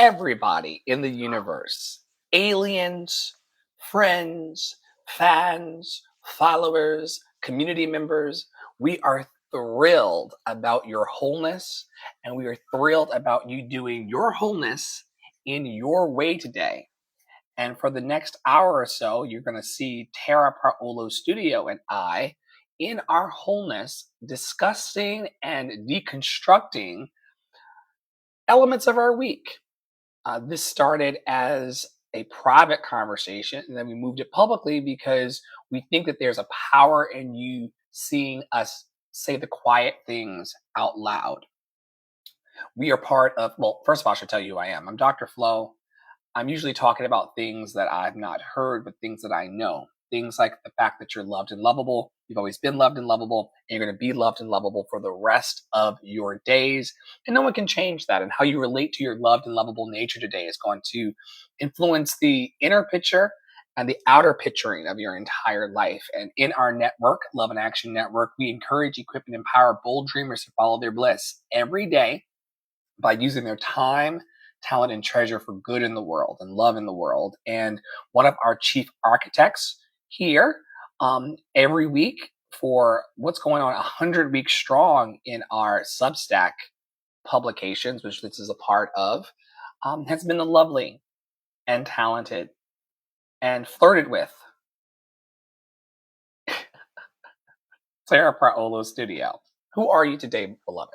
everybody in the universe, aliens, friends, fans, followers, community members. We are thrilled about your wholeness, and we are thrilled about you doing your wholeness in your way today. And for the next hour or so, you're going to see Tara Praolo Studio and I in our wholeness discussing and deconstructing elements of our week. This started as a private conversation, and then we moved it publicly because we think that there's a power in you seeing us say the quiet things out loud. We are part of, well, first of all, I should tell you who I am. I'm Dr. Flo. I'm usually talking about things that I've not heard, but things that I know. Things like the fact that you're loved and lovable. You've always been loved and lovable, and you're going to be loved and lovable for the rest of your days. And no one can change that. And how you relate to your loved and lovable nature today is going to influence the inner picture and the outer picturing of your entire life. And in our network, Love and Action Network, we encourage, equip, and empower bold dreamers to follow their bliss every day by using their time, talent, and treasure for good in the world and love in the world. And one of our chief architects here every week for what's going on 100 weeks strong in our Substack publications, which this is a part of, has been the lovely and talented and flirted with Sarah Praolo Studio. Who are you today, beloved?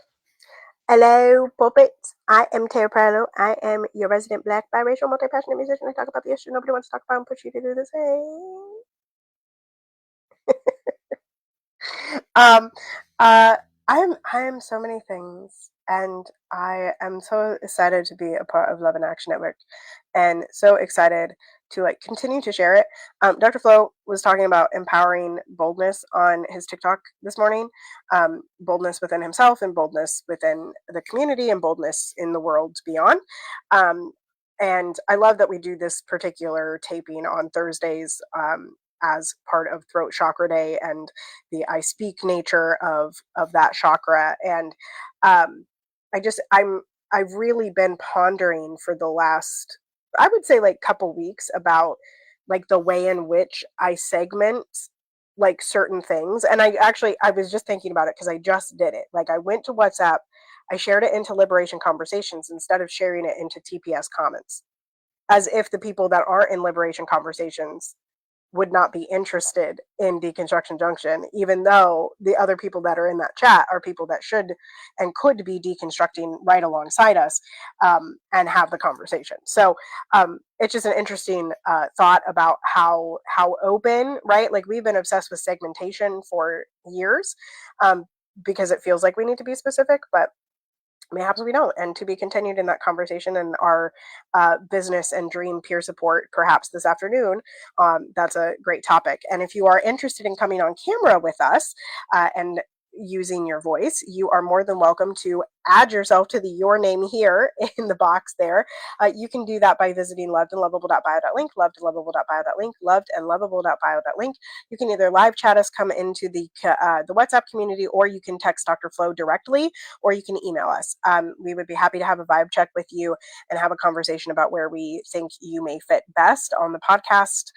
Hello, puppets. I am Tara Praolo. I am your resident Black, biracial, multi-passionate musician. I talk about the issue nobody wants to talk about and push you to do the same. I am so many things, and I am so excited to be a part of Love and Action Network, and so excited to continue to share it. Dr. Flo was talking about empowering boldness on his TikTok this morning, boldness within himself and boldness within the community and boldness in the world beyond. And I love that we do this particular taping on Thursdays as part of Throat Chakra Day and the I speak nature of that chakra. And I've really been pondering for the last, I would say, couple weeks about the way in which I segment certain things. And I was just thinking about it because I just did it. I went to WhatsApp, I shared it into Liberation Conversations instead of sharing it into TPS comments, as if the people that are in Liberation Conversations would not be interested in Deconstruction Junction, even though the other people that are in that chat are people that should and could be deconstructing right alongside us, and have the conversation. So it's just an interesting thought about how open, right? We've been obsessed with segmentation for years, because it feels like we need to be specific, but mayhaps we don't. And to be continued in that conversation and our business and dream peer support perhaps this afternoon, that's a great topic. And if you are interested in coming on camera with us and using your voice, you are more than welcome to add yourself to the Your Name Here in the box there. You can do that by visiting lovedandlovable.bio.link, lovedandlovable.bio.link, lovedandlovable.bio.link. You can either live chat us, come into the WhatsApp community, or you can text Dr. Flo directly, or you can email us. We would be happy to have a vibe check with you and have a conversation about where we think you may fit best on the podcast.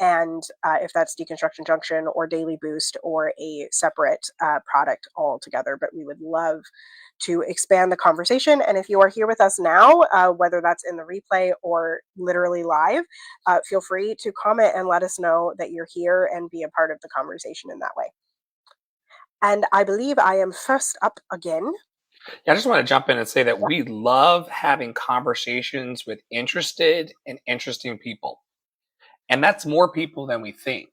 And if that's Deconstruction Junction or Daily Boost or a separate product altogether, but we would love to expand the conversation. And if you are here with us now, whether that's in the replay or literally live, feel free to comment and let us know that you're here and be a part of the conversation in that way. And I believe I am first up again. Yeah, I just want to jump in and say that we love having conversations with interested and interesting people. And that's more people than we think.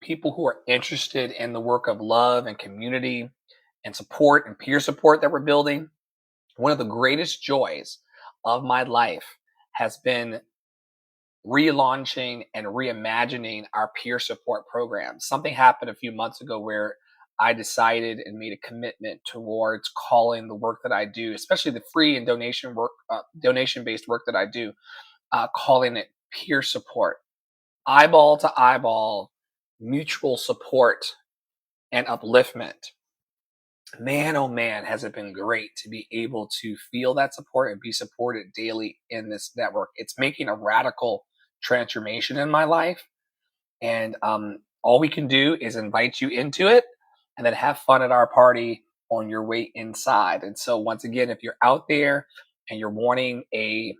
People who are interested in the work of love and community and support and peer support that we're building. One of the greatest joys of my life has been relaunching and reimagining our peer support program. Something happened a few months ago where I decided and made a commitment towards calling the work that I do, especially the free and donation-based work that I do, calling it peer support. Eyeball to eyeball, mutual support and upliftment. man, oh man, has it been great to be able to feel that support and be supported daily in this network. It's making a radical transformation in my life. And all we can do is invite you into it and then have fun at our party on your way inside. And so, once again, if you're out there and you're wanting a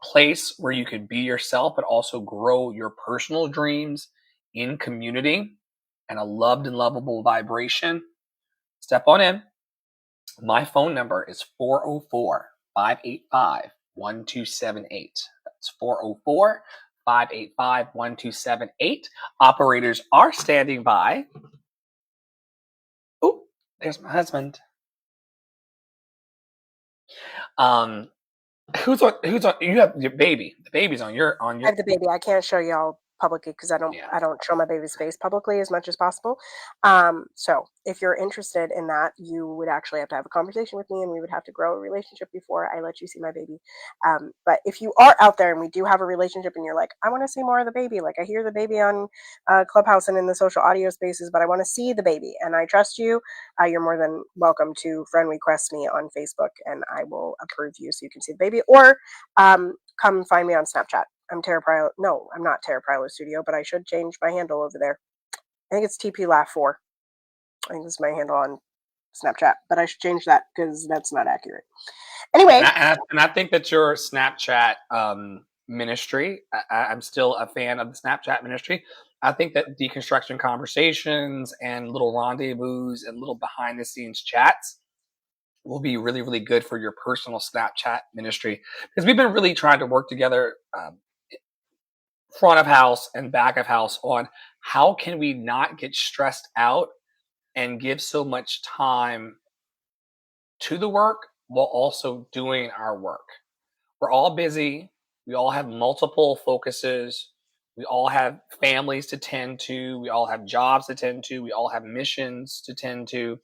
place where you can be yourself, but also grow your personal dreams in community and a loved and lovable vibration, step on in. My phone number is 404 585 1278. That's 404 585 1278. Operators are standing by. Oh, there's my husband. Um, who's on you have your baby. The baby's on your I have the baby. I can't show y'all publicly because yeah. I don't show my baby's face publicly as much as possible. So if you're interested in that, you would actually have to have a conversation with me, and we would have to grow a relationship before I let you see my baby. But if you are out there and we do have a relationship, and you're like, I want to see more of the baby, like I hear the baby on Clubhouse and in the social audio spaces, but I want to see the baby, and I trust you, you're more than welcome to friend request me on Facebook, and I will approve you so you can see the baby, or come find me on Snapchat. I'm Tara Prilo. No, I'm not Tara Prilo Studio, but I should change my handle over there. I think it's TP Laugh 4. I think this is my handle on Snapchat, but I should change that because that's not accurate. Anyway, And I think that your Snapchat ministry, I'm still a fan of the Snapchat ministry. I think that deconstruction conversations and little rendezvous and little behind the scenes chats will be really, really good for your personal Snapchat ministry, because we've been really trying to work together, front of house and back of house, on how can we not get stressed out and give so much time to the work while also doing our work. We're all busy. We all have multiple focuses. We all have families to tend to. We all have jobs to tend to. We all have missions to tend to.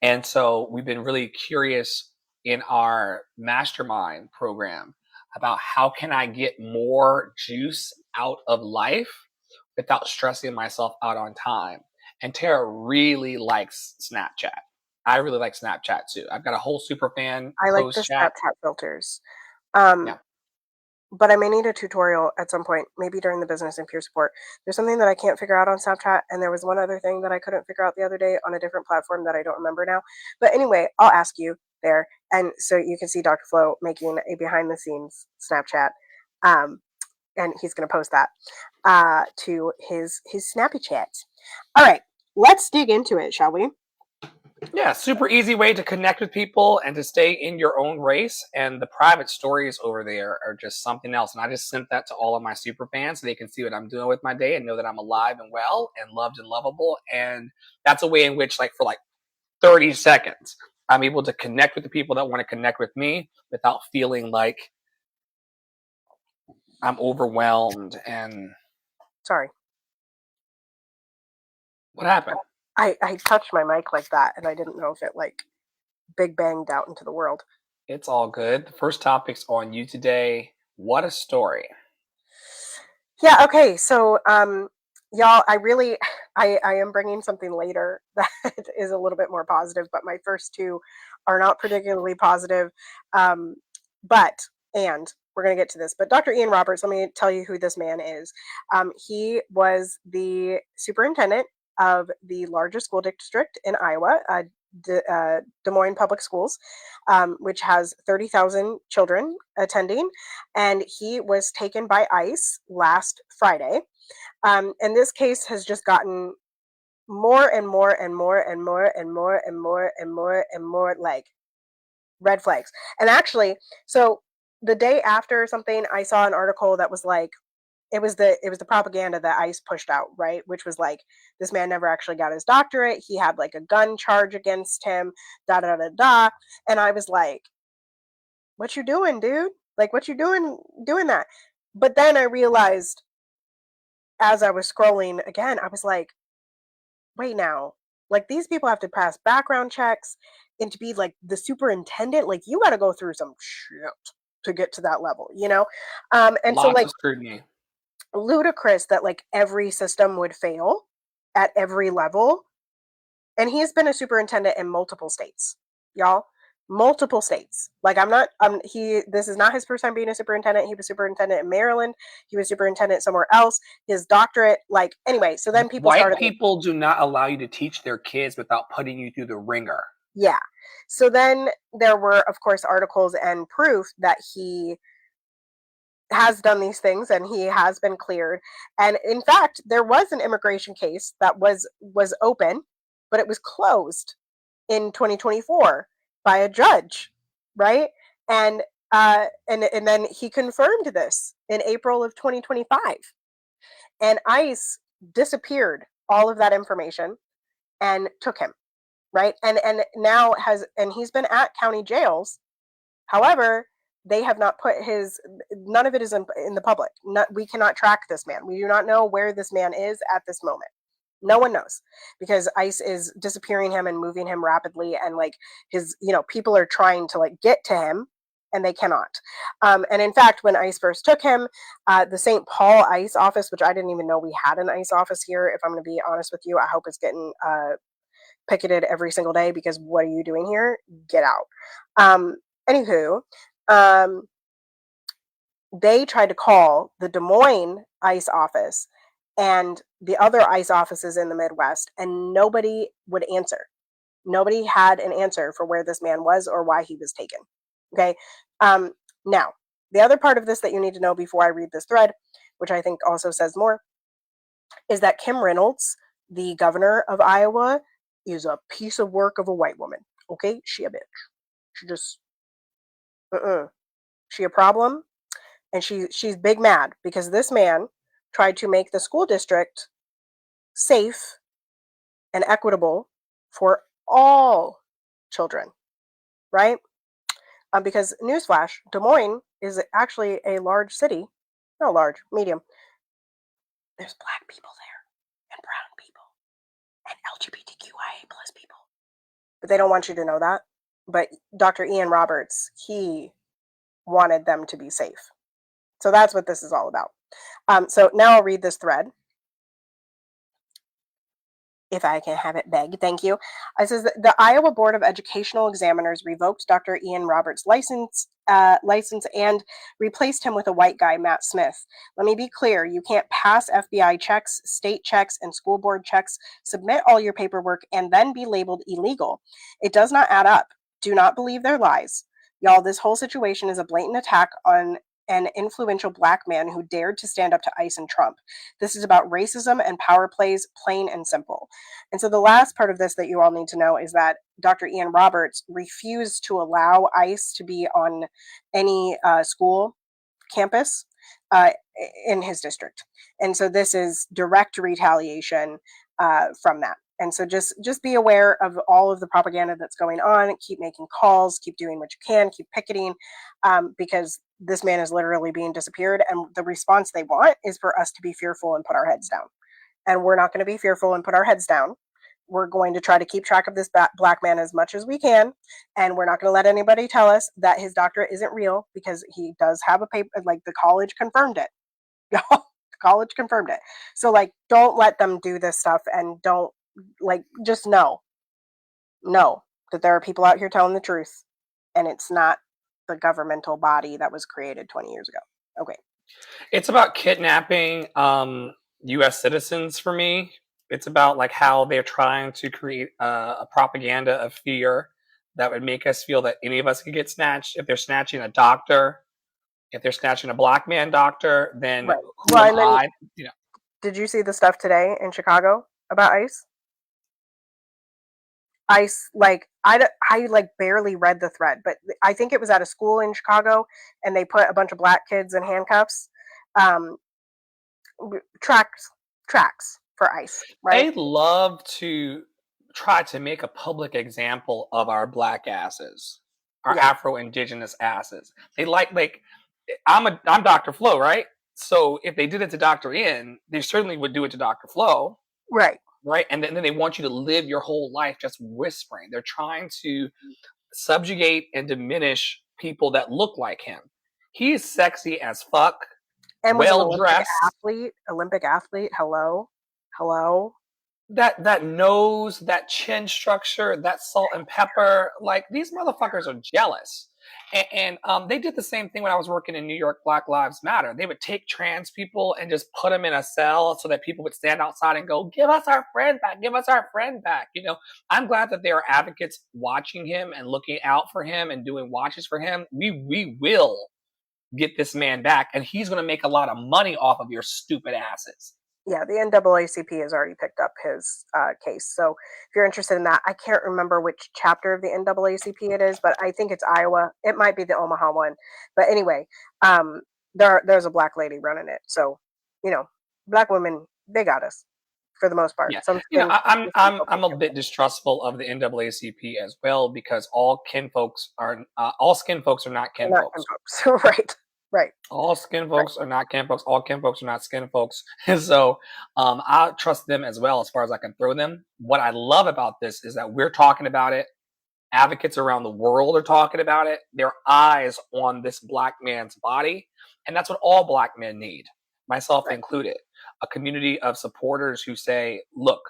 And so we've been really curious in our mastermind program about how can I get more juice out of life without stressing myself out on time. And Tara really likes Snapchat. I really like Snapchat too. I've got a whole super fan I like the closed chat. Snapchat filters. Um, Yeah. but I may need a tutorial at some point, maybe during the business and peer support. There's something that I can't figure out on Snapchat, and there was one other thing that I couldn't figure out the other day on a different platform that I don't remember now. But anyway, I'll ask you there, and so you can see Dr. Flo making a behind the scenes Snapchat, and he's going to post that to his Snappy Chat. All right, let's dig into it, shall we? Yeah, super easy way to connect with people and to stay in your own race. And the private stories over there are just something else. And I just sent that to all of my super fans so they can see what I'm doing with my day and know that I'm alive and well and loved and lovable. And that's a way in which, like, for like 30 seconds, I'm able to connect with the people that want to connect with me without feeling like I'm overwhelmed. And Sorry. what happened? I touched my mic like that, and I didn't know if it like big banged out into the world. It's all good. The first topic's on you today. What a story. Yeah, okay. So y'all, I am bringing something later that is a little bit more positive, but my first two are not particularly positive. Um but and we're going to get to this. But Dr. Ian Roberts, let me tell you who this man is. He was the superintendent of the largest school district in Iowa, Des Moines Public Schools, which has 30,000 children attending. And he was taken by ICE last Friday. And this case has just gotten more and more and more and more and more and more and more and more like red flags. And actually, so the day after something, I saw an article that was like, it was the propaganda that ICE pushed out, right? Which was like, this man never actually got his doctorate. He had like a gun charge against him, da da da da. And I was like, what you doing, dude? Like, what you doing that? But then I realized as I was scrolling again, I was like, wait now. Like, these people have to pass background checks, and to be like the superintendent, like you got to go through some shit to get to that level, you know? And so Lots like of scrutiny. ludicrous that like every system would fail at every level, And he's been a superintendent in multiple states, y'all. Multiple states. Like, this is not his first time being a superintendent. He was superintendent in Maryland. He was superintendent somewhere else. His doctorate, like, anyway, so then people White started. people do not allow you to teach their kids without putting you through the ringer. Yeah. So then there were, of course, articles and proof that he has done these things and he has been cleared. And in fact, there was an immigration case that was open, but it was closed in 2024 by a judge, right? And then he confirmed this in April of 2025. And ICE disappeared all of that information and took him, right? And now he's been at county jails. However, they have not put none of it is in the public. We cannot track this man. We do not know where this man is at this moment. No one knows, because ICE is disappearing him and moving him rapidly, and like people are trying to like get to him and they cannot. And in fact, when ICE first took him, the St. Paul ICE office, which I didn't even know we had an ICE office here, if I'm going to be honest with you, I hope it's getting picketed every single day, because what are you doing here? Get out. Anywho, they tried to call the Des Moines ICE office and the other ICE offices in the Midwest, and nobody would answer. Nobody had an answer for where this man was or why he was taken. Okay. Now, the other part of this that you need to know before I read this thread, which I think also says more, is that Kim Reynolds, the governor of Iowa, is a piece of work of a white woman. Okay? She a bitch. She just, she a problem. And she's big mad because this man tried to make the school district safe and equitable for all children, right? Because newsflash, Des Moines is actually a large city, not large, medium. There's black people there, and brown people, and LGBTQIA plus people, but they don't want you to know that. But Dr. Ian Roberts, he wanted them to be safe. So that's what this is all about. So now I'll read this thread. If I can have it beg, thank you. It says that the Iowa Board of Educational Examiners revoked Dr. Ian Roberts' license and replaced him with a white guy, Matt Smith. Let me be clear, you can't pass FBI checks, state checks, and school board checks, submit all your paperwork, and then be labeled illegal. It does not add up. Do not believe their lies. Y'all, this whole situation is a blatant attack on an influential black man who dared to stand up to ICE and Trump. This is about racism and power plays, plain and simple. And so the last part of this that you all need to know is that Dr. Ian Roberts refused to allow ICE to be on any school campus in his district. And so this is direct retaliation from that. And so just be aware of all of the propaganda that's going on. Keep making calls, keep doing what you can, keep picketing, because this man is literally being disappeared. And the response they want is for us to be fearful and put our heads down. And we're not going to be fearful and put our heads down. We're going to try to keep track of this black man as much as we can. And we're not going to let anybody tell us that his doctorate isn't real, because he does have a paper, like the college confirmed it. The college confirmed it. So like, don't let them do this stuff, and don't just know that there are people out here telling the truth, and it's not the governmental body that was created 20 years ago. Okay. It's about kidnapping U.S. citizens for me. It's about like how they're trying to create a propaganda of fear that would make us feel that any of us could get snatched. If they're snatching a doctor, if they're snatching a black man doctor, then right. who am I? Did you see the stuff today in Chicago about ICE? ICE, I barely read the thread, but I think it was at a school in Chicago, and they put a bunch of black kids in handcuffs. Tracks for ICE, right? They love to try to make a public example of our black asses, our Afro-Indigenous asses. They like I'm Dr. Flo, right? So if they did it to Dr. Ian, they certainly would do it to Dr. Flo. Right. Right. And then they want you to live your whole life just whispering. They're trying to subjugate and diminish people that look like him. He's sexy as fuck. And was well dressed. Olympic athlete. Hello. that nose, that chin structure, that salt and pepper, like these motherfuckers are jealous. And they did the same thing when I was working in New York. Black Lives Matter. They would take trans people and just put them in a cell so that people would stand outside and go, "Give us our friend back! Give us our friend back!" You know, I'm glad that there are advocates watching him and looking out for him and doing watches for him. We will get this man back, and he's going to make a lot of money off of your stupid asses. Yeah, the NAACP has already picked up his case. So if you're interested in that, I can't remember which chapter of the NAACP it is, but I think it's Iowa. It might be the Omaha one. But anyway, um, there's a black lady running it. So, you know, black women, they got us for the most part. Yeah, Some you know, skin, I'm some I'm folk I'm a bit distrustful of the NAACP as well because all skin folks are not kin not folks. folks. Right, right, All skin right. folks are not kin folks. All kin folks are not skin folks. So I trust them as well as far as I can throw them. What I love about this is that we're talking about it. Advocates around the world are talking about it. Their eyes on this black man's body, and that's what all black men need, myself Right. included. A community of supporters who say, "Look,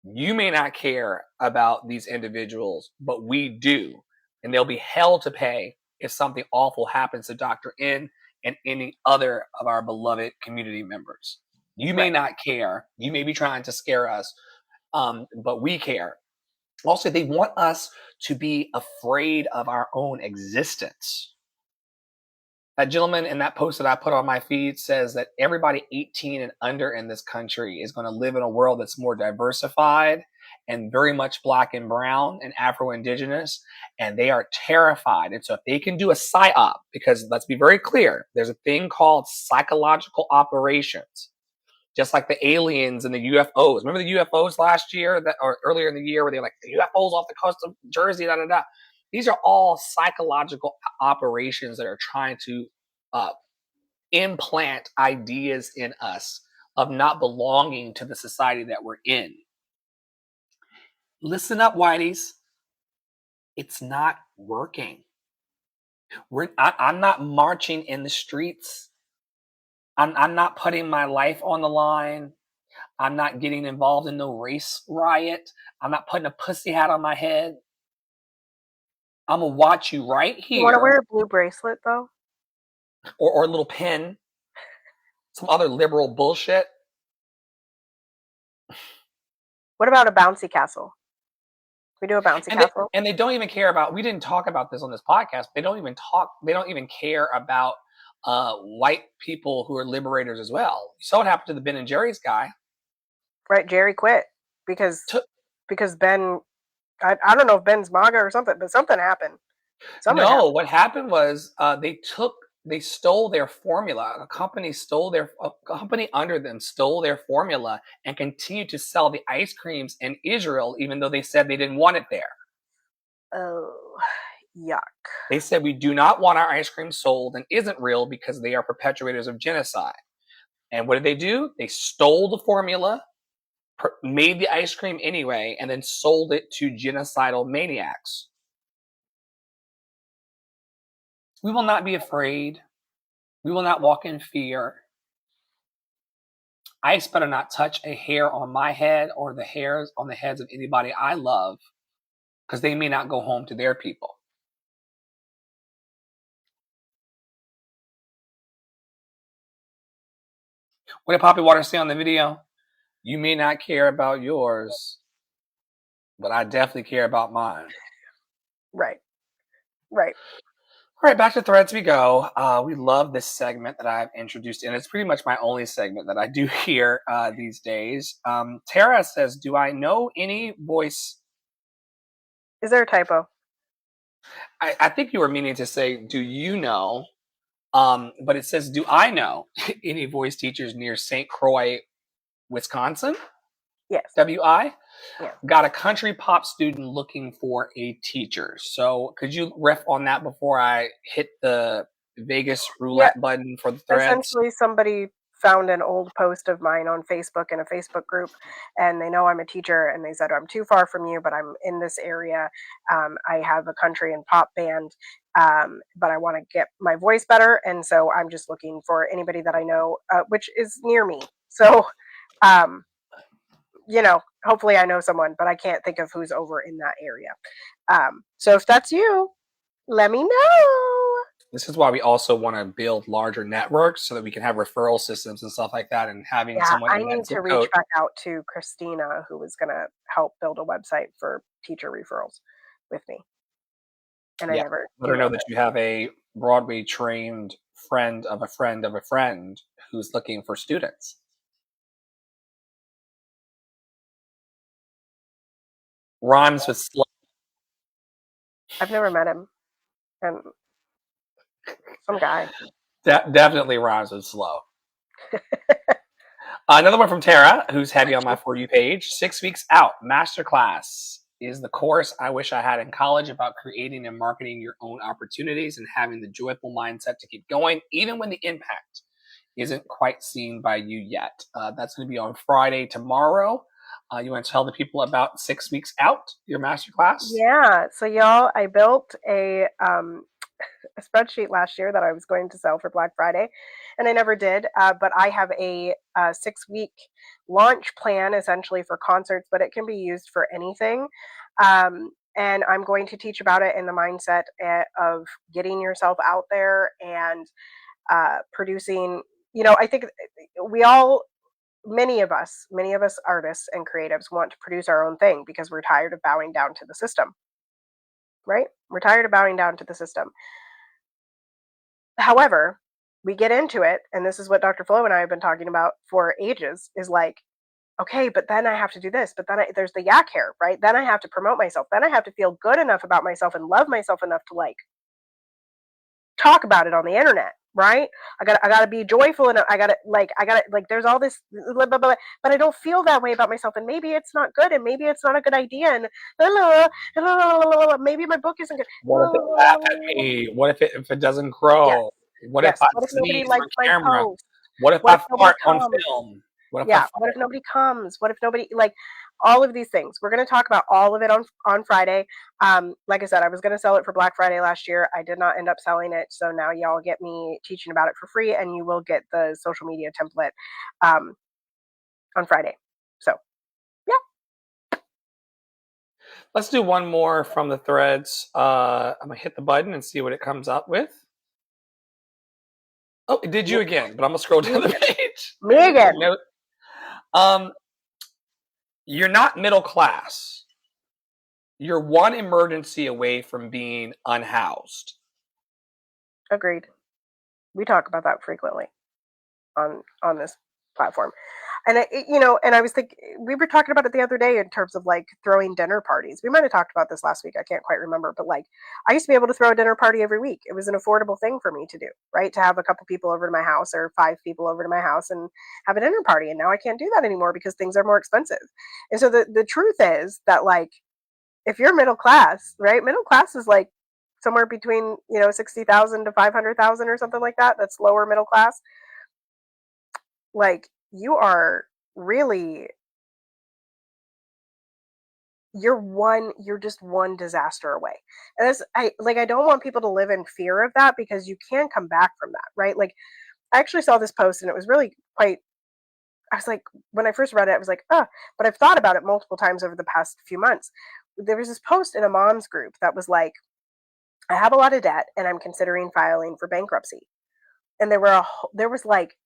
you may not care about these individuals, but we do. And they'll be hell to pay if something awful happens to Dr. N and any other of our beloved community members. You may Right. not care. You may be trying to scare us, but we care." Also, they want us to be afraid of our own existence. That gentleman in that post that I put on my feed says that everybody 18 and under in this country is going to live in a world that's more diversified and very much black and brown and Afro Indigenous, and they are terrified. And so, if they can do a psyop, because let's be very clear, there's a thing called psychological operations, just like the aliens and the UFOs. Remember the UFOs last year or earlier in the year where they're like the UFOs off the coast of Jersey, da da da. These are all psychological operations that are trying to uh, implant ideas in us of not belonging to the society that we're in. Listen up, Whiteys. It's not working. I'm not marching in the streets. I'm not putting my life on the line. I'm not getting involved in no race riot. I'm not putting a pussy hat on my head. I'm gonna watch you right You want to wear here, a blue bracelet though? or a little pin, some other liberal bullshit. What about a bouncy castle? We do a bouncy And they castle. and they don't even care about. We didn't talk about this on this podcast. They don't even talk. They don't even care about white people who are liberators as well. You saw what happened to the Ben and Jerry's guy. Right, Jerry quit because To, Ben. I don't know if Ben's MAGA or something, but something happened. Something no, happened. what happened was they stole their formula. A company under them stole their formula and continued to sell the ice creams in Israel, even though they said they didn't want it there. Oh, yuck. They said we do not want our ice cream sold and isn't real because they are perpetrators of genocide. And what did they do? They stole the formula, made the ice cream anyway, and then sold it to genocidal maniacs. We will not be afraid. We will not walk in fear. Ice better not touch a hair on my head or the hairs on the heads of anybody I love, because they may not go home to their people. What did Poppy Water say on the video? You may not care about yours, but I definitely care about mine. Right, right. All right, back to threads we go. We love this segment that I've introduced, and it's pretty much my only segment that I do here these days. Tara says, "Do I know any voice?" Is there a typo? I think you were meaning to say, "Do you know?" But it says, "Do I know any voice teachers near St. Croix, Wisconsin?" Yes. WI. Yes. Got a country pop student looking for a teacher. So could you riff on that before I hit the Vegas roulette button for the threads? Essentially, somebody found an old post of mine on Facebook in a Facebook group, and they know I'm a teacher, and they said, "I'm too far from you, but I'm in this area. I have a country and pop band, but I want to get my voice better, and so I'm just looking for anybody that I know, which is near me." So, um, hopefully I know someone, but I can't think of who's over in that area. So if that's you, let me know. This is why we also want to build larger networks so that we can have referral systems and stuff like that, and having Yeah, someone I in that need zip to reach code. back out to Christina, who was going to help build a website for teacher referrals with me. And I Yeah, never let her know emailed that her. you have a Broadway trained friend of a friend of a friend who's looking for students. Rhymes with slow. I've never met him. And some guy. Definitely rhymes with slow. Another one from Tara, who's heavy on my For You page. 6 weeks out, masterclass is the course I wish I had in college about creating and marketing your own opportunities and having the joyful mindset to keep going, even when the impact isn't quite seen by you yet. That's going to be on Friday tomorrow. You want to tell the people about 6 weeks out, your masterclass? Yeah. So y'all, I built a spreadsheet last year that I was going to sell for Black Friday, and I never did. But I have a 6 week launch plan essentially for concerts, but it can be used for anything. And I'm going to teach about it in the mindset of getting yourself out there and producing. I think we all, many of us artists and creatives want to produce our own thing because we're tired of bowing down to the system, right? We're tired of bowing down to the system. However, we get into it, and this is what Dr. Flo and I have been talking about for ages, is like, okay, but then I have to do this, but then there's the yak hair, right? Then I have to promote myself. Then I have to feel good enough about myself and love myself enough to like talk about it on the internet, right? I gotta be joyful enough. I gotta there's all this blah, blah, blah, but I don't feel that way about myself, and maybe it's not good, and maybe it's not a good idea, and maybe my book isn't good. What if they laugh at me? What if it doesn't Yes. grow? What if Yes. I What if nobody sneeze on likes my camera? post? What if What I if nobody fart on comes? film? What if I Yeah. fart? What if nobody comes? What if nobody like all of these things? We're going to talk about all of it on Friday. Like I said, I was going to sell it for Black Friday last year. I did not end up selling it, so now y'all get me teaching about it for free, and you will get the social media template um, on Friday. So yeah, Let's do one more from the threads. I'm gonna hit the button and see what it comes up with. Oh, it did me, you again, but I'm gonna scroll me down the again. page. Me I made a again. note. Um, you're not middle class. You're one emergency away from being unhoused. Agreed. We talk about that frequently on this platform. And and I was thinking, we were talking about it the other day in terms of like throwing dinner parties. We might have talked about this last week. I can't quite remember, but like I used to be able to throw a dinner party every week. It was an affordable thing for me to do, right? To have a couple people over to my house or 5 people over to my house and have a dinner party. And now I can't do that anymore because things are more expensive. And so the truth is that like if you're middle class, right? Middle class is like somewhere between 60,000 to 500,000 or something like that. That's lower middle class. Like you are really you're just one disaster away. And that's I don't want people to live in fear of that because you can come back from that, right? Like I actually saw this post and it was really quite I was like when I first read it I was like, "Oh," but I've thought about it multiple times over the past few months. There was this post in a mom's group that was like, "I have a lot of debt and I'm considering filing for bankruptcy." And there was like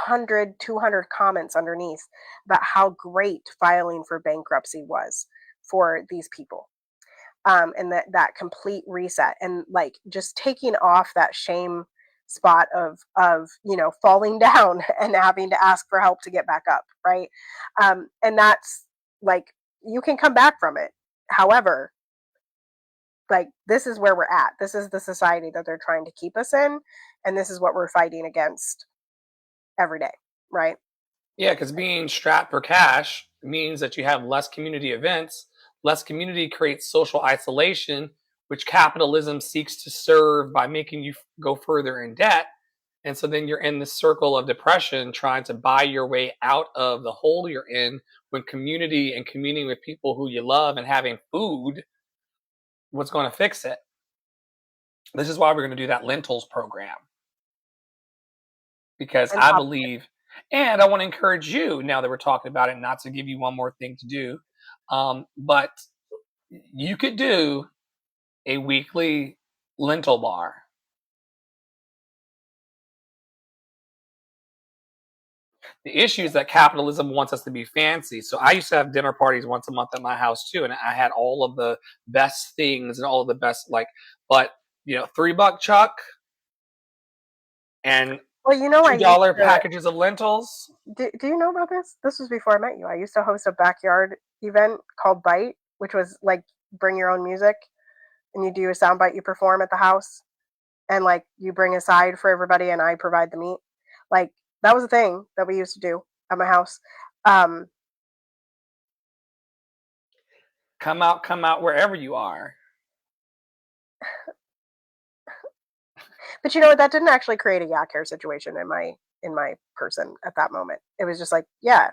100, 200 comments underneath about how great filing for bankruptcy was for these people, and that complete reset and like just taking off that shame spot of falling down and having to ask for help to get back up, right? And that's like you can come back from it. However, like this is where we're at. This is the society that they're trying to keep us in, and this is what we're fighting against every day, right? Yeah, because being strapped for cash means that you have less community events. Less community creates social isolation, which capitalism seeks to serve by making you go further in debt. And so then you're in this circle of depression trying to buy your way out of the hole you're in when community and communing with people who you love and having food, what's going to fix it? This is why we're going to do that lentils program because And I top believe And I want to encourage you, now that we're talking about it, not to give you one more thing to do, but you could do a weekly lentil bar. The issue is that capitalism wants us to be fancy. So I used to have dinner parties once a month at my house too, and I had all of the best things and all of the best but $3 chuck and Well, you know, I used $2 to. packages of lentils. Do you know about this? This was before I met you. I used to host a backyard event called Bite, which was like bring your own music, and you do a sound bite you perform at the house, and like you bring a side for everybody, and I provide the meat. Like that was a thing that we used to do at my house. Um, Come out wherever you are. but you know what? That didn't actually create a yak hair situation in my person at that moment. It was just like, yeah,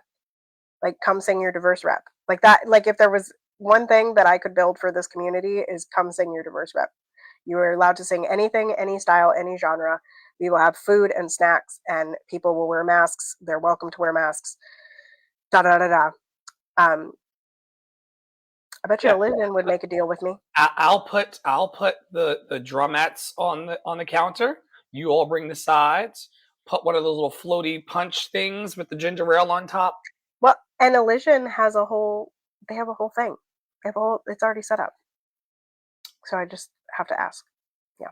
like come sing your diverse rep. Like that. Like if there was one thing that I could build for this community is come sing your diverse rep. You are allowed to sing anything, any style, any genre. We will have food and snacks, and people will wear masks. They're welcome to wear masks. Da da da da. Um, I bet you Yeah, Elysian would make a deal with me. I'll put the drumettes on the counter. You all bring the sides. Put one of those little floaty punch things with the ginger ale on top. Well, and Elysian has a whole. They have a whole thing. They have a whole. It's already set up. So I just have to ask. Yeah.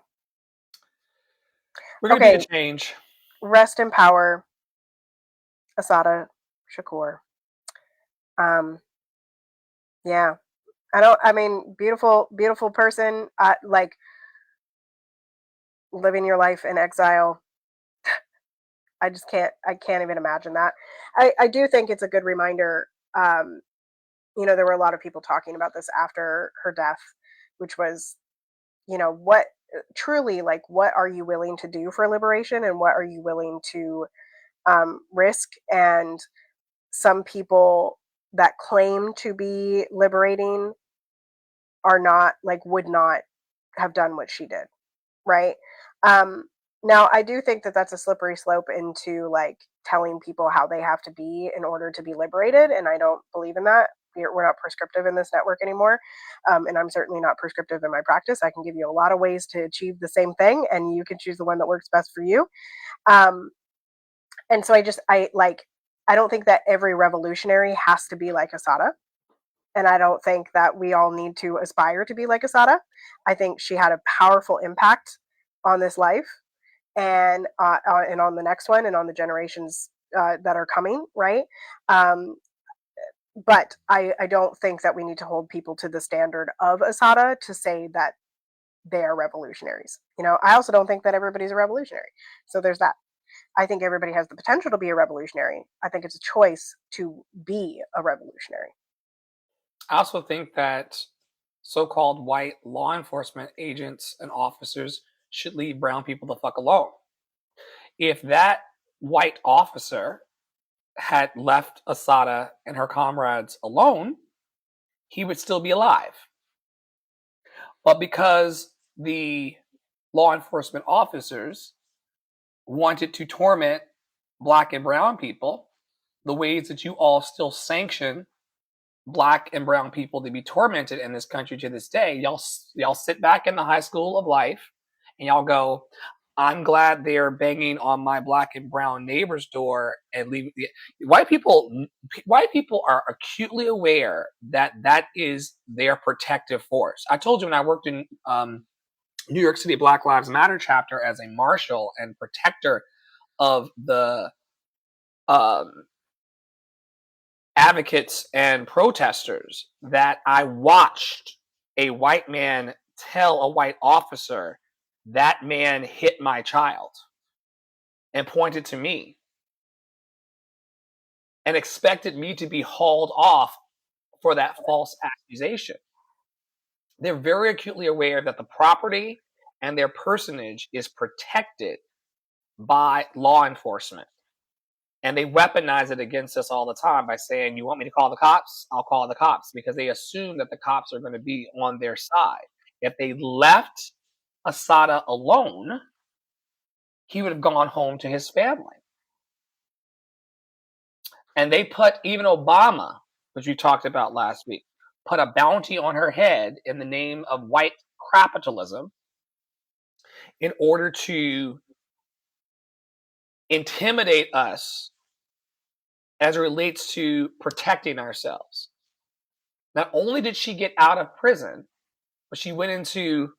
We're gonna be the Okay. change. Rest in power, Asada Shakur. Um. Yeah. I don't. I mean, beautiful, beautiful person. Like living your life in exile. I just can't. I can't even imagine that. I do think it's a good reminder. There were a lot of people talking about this after her death, which was, what truly, like, what are you willing to do for liberation, and what are you willing to risk? And some people that claim to be liberating are not, like, would not have done what she did, right? Um, Now, I do think that that's a slippery slope into like telling people how they have to be in order to be liberated, and I don't believe in that. We're not prescriptive in this network anymore, and I'm certainly not prescriptive in my practice. I can give you a lot of ways to achieve the same thing, and you can choose the one that works best for you. Um, and so I don't think that every revolutionary has to be like Asada, and I don't think that we all need to aspire to be like Asada. I think she had a powerful impact on this life, and on the next one, and on the generations that are coming, right? Um, but I don't think that we need to hold people to the standard of Asada to say that they are revolutionaries. I also don't think that everybody's a revolutionary. So there's that. I think everybody has the potential to be a revolutionary. I think it's a choice to be a revolutionary. I also think that so-called white law enforcement agents and officers should leave brown people the fuck alone. If that white officer had left Asada and her comrades alone, he would still be alive. But because the law enforcement officers wanted to torment black and brown people, the ways that you all still sanction black and brown people to be tormented in this country to this day, y'all sit back in the high school of life and y'all go, I'm glad they're banging on my black and brown neighbor's door and leaving. White people, white people are acutely aware that that is their protective force. I told you when I worked in New York City Black Lives Matter chapter as a marshal and protector of the um, advocates and protesters that I watched a white man tell a white officer that man hit my child and pointed to me and expected me to be hauled off for that false accusation. They're very acutely aware that the property and their personage is protected by law enforcement. And they weaponize it against us all the time by saying, you want me to call the cops? I'll call the cops, because they assume that the cops are going to be on their side. If they left Asada alone, he would have gone home to his family. And they put, even Obama, which we talked about last week, put a bounty on her head in the name of white capitalism in order to intimidate us as it relates to protecting ourselves. Not only did she get out of prison, but she went into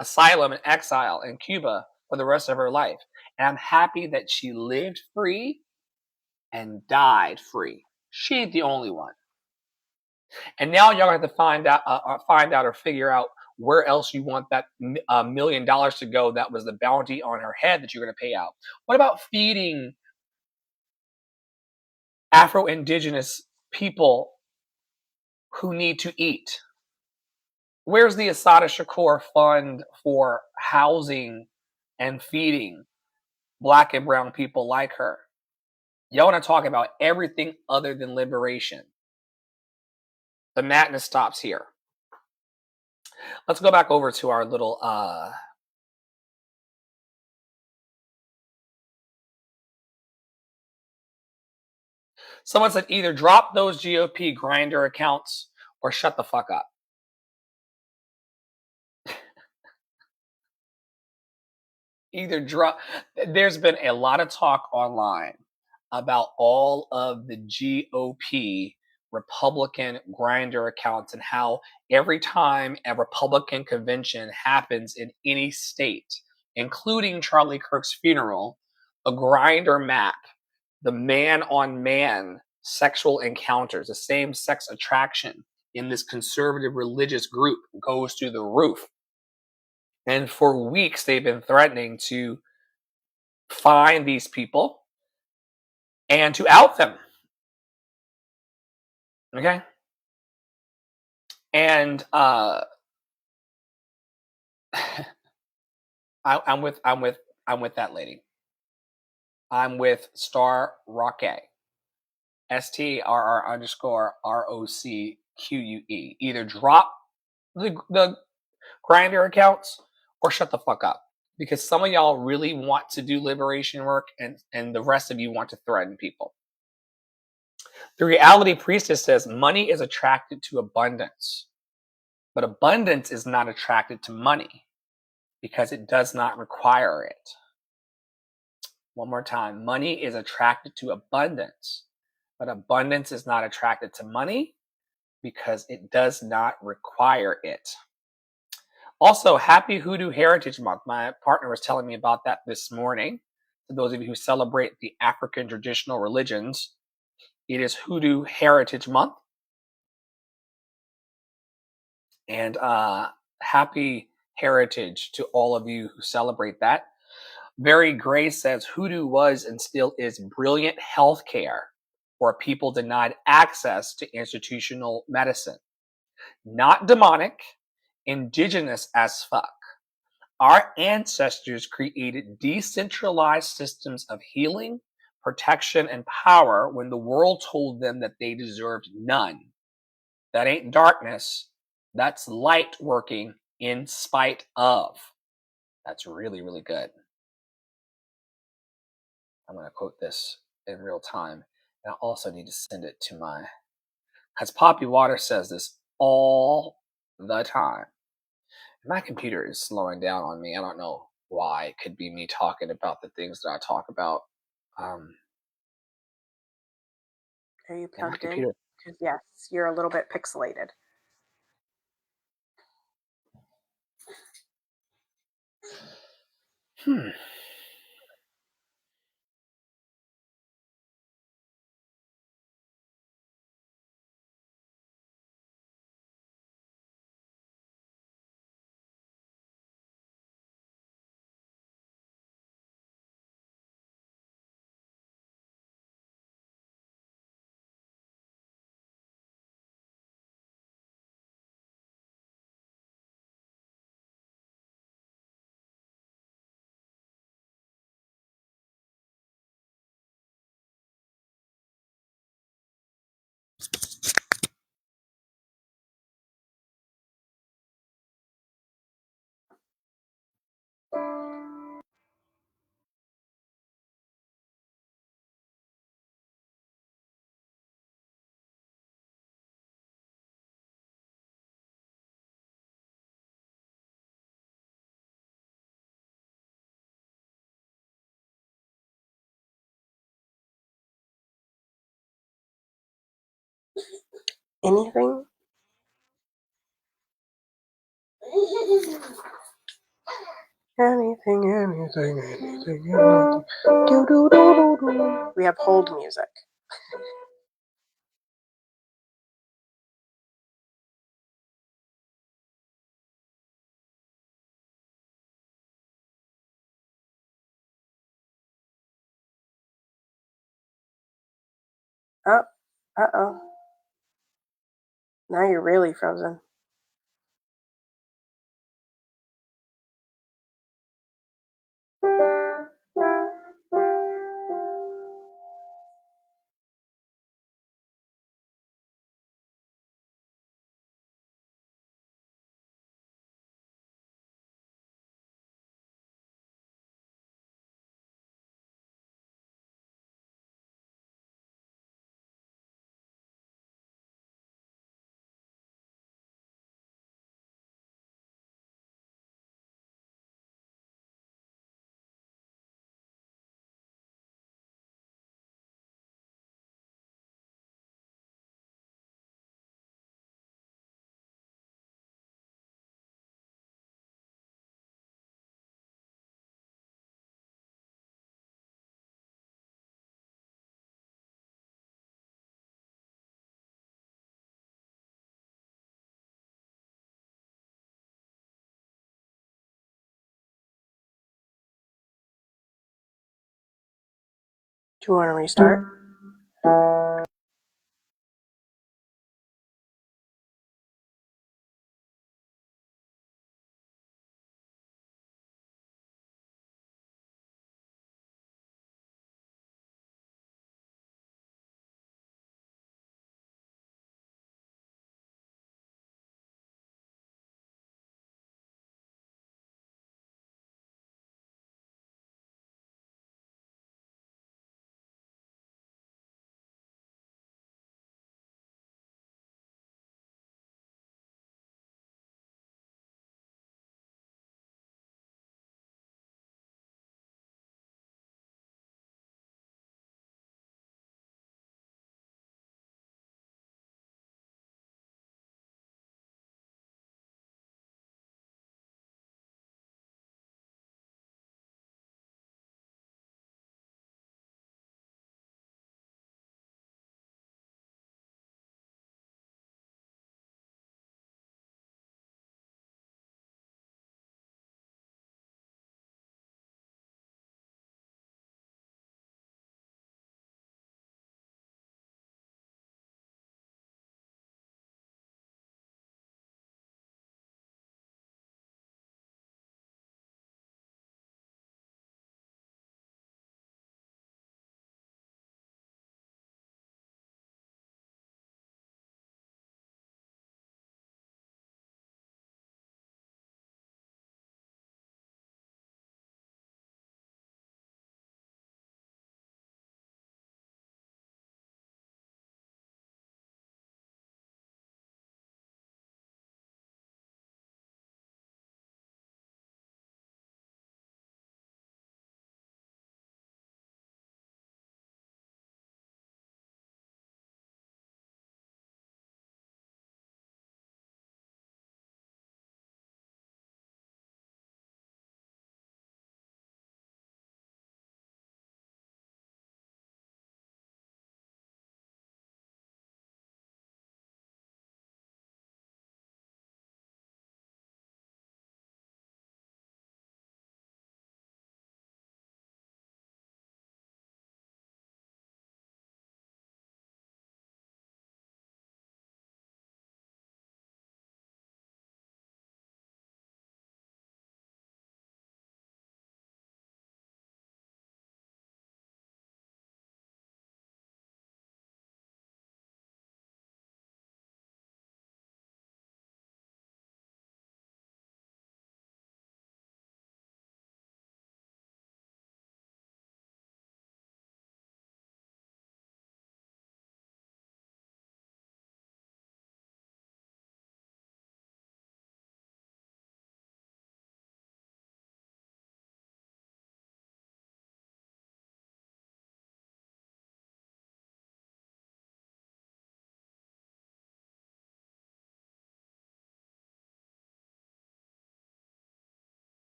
asylum and exile in Cuba for the rest of her life. And I'm happy that she lived free and died free. She ain't the only one. And now y'all have to find out or figure out where else you want that $1 million to go. That was the bounty on her head that you're going to pay out. What about feeding Afro-Indigenous people who need to eat? Where's the Assata Shakur fund for housing and feeding Black and brown people like her? Y'all want to talk about everything other than liberation. The madness stops here. Let's go back over to our little someone said either drop those GOP grinder accounts or shut the fuck up. Either drop. There's been a lot of talk online about all of the GOP Republican grinder accounts and how every time a Republican convention happens in any state, including Charlie Kirk's funeral, a grinder map, the man on man sexual encounters, the same sex attraction in this conservative religious group goes through the roof. And for weeks, they've been threatening to find these people and to out them. Okay. And I'm with that lady. I'm with Star Roque. STRR_ROCQUE. Either drop the grinder accounts or shut the fuck up. Because some of y'all really want to do liberation work and the rest of you want to threaten people. The reality priestess says money is attracted to abundance, but abundance is not attracted to money because it does not require it. One more time. Money is attracted to abundance, but abundance is not attracted to money because it does not require it. Also, happy Hoodoo Heritage Month. My partner was telling me about that this morning. To those of you who celebrate the African traditional religions, it is Hoodoo Heritage Month. And happy heritage to all of you who celebrate that. Very Gray says Hoodoo was and still is brilliant healthcare for people denied access to institutional medicine. Not demonic, indigenous as fuck. Our ancestors created decentralized systems of healing, protection, and power when the world told them that they deserved none. That ain't darkness. That's light working in spite of. That's really, really good. I'm going to quote this in real time. And I also need to send it to because Poppy Water says this all the time. My computer is slowing down on me. I don't know why. It could be me talking about the things that I talk about. Are you plugged in? Because yes, you're a little bit pixelated. Anything? Anything. Do, do, do, do, do. We have hold music. Oh, uh-oh. Now you're really frozen. Do you want to restart?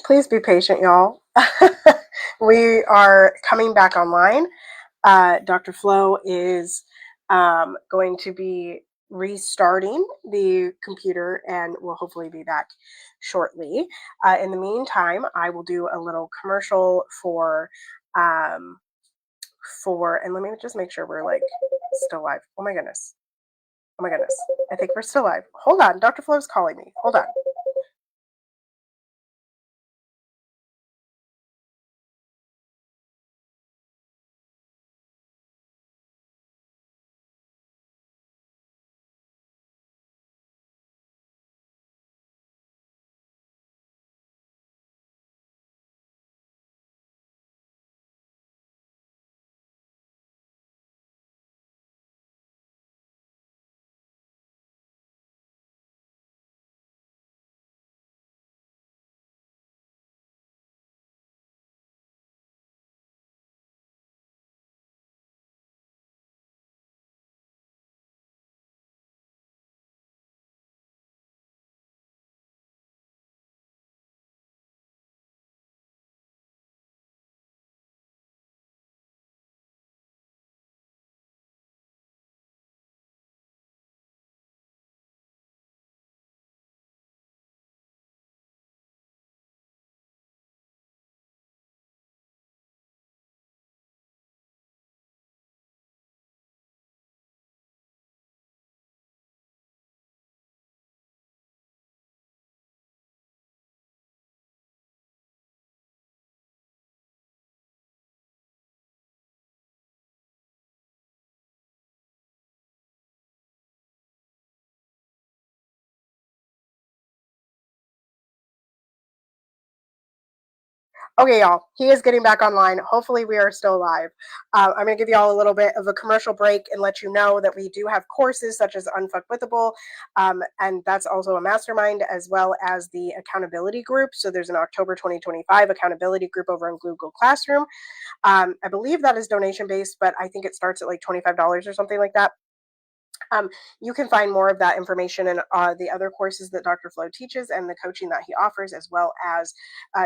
Please be patient, y'all. We are coming back online. Dr. Flo is going to be restarting the computer and will hopefully be back shortly. In the meantime, I will do a little commercial um, and let me just make sure we're like still live. Oh my goodness. Oh my goodness. I think we're still live. Hold on. Dr. Flo's calling me. Hold on. Okay, y'all, he is getting back online. Hopefully, we are still live. I'm going to give y'all a little bit of a commercial break and let you know that we do have courses such as Unfuckwithable, and that's also a mastermind, as well as the accountability group. So there's an October 2025 accountability group over in Google Classroom. I believe that is donation based, but I think it starts at like $25 or something like that. You can find more of that information in the other courses that Dr. Flo teaches and the coaching that he offers, as well as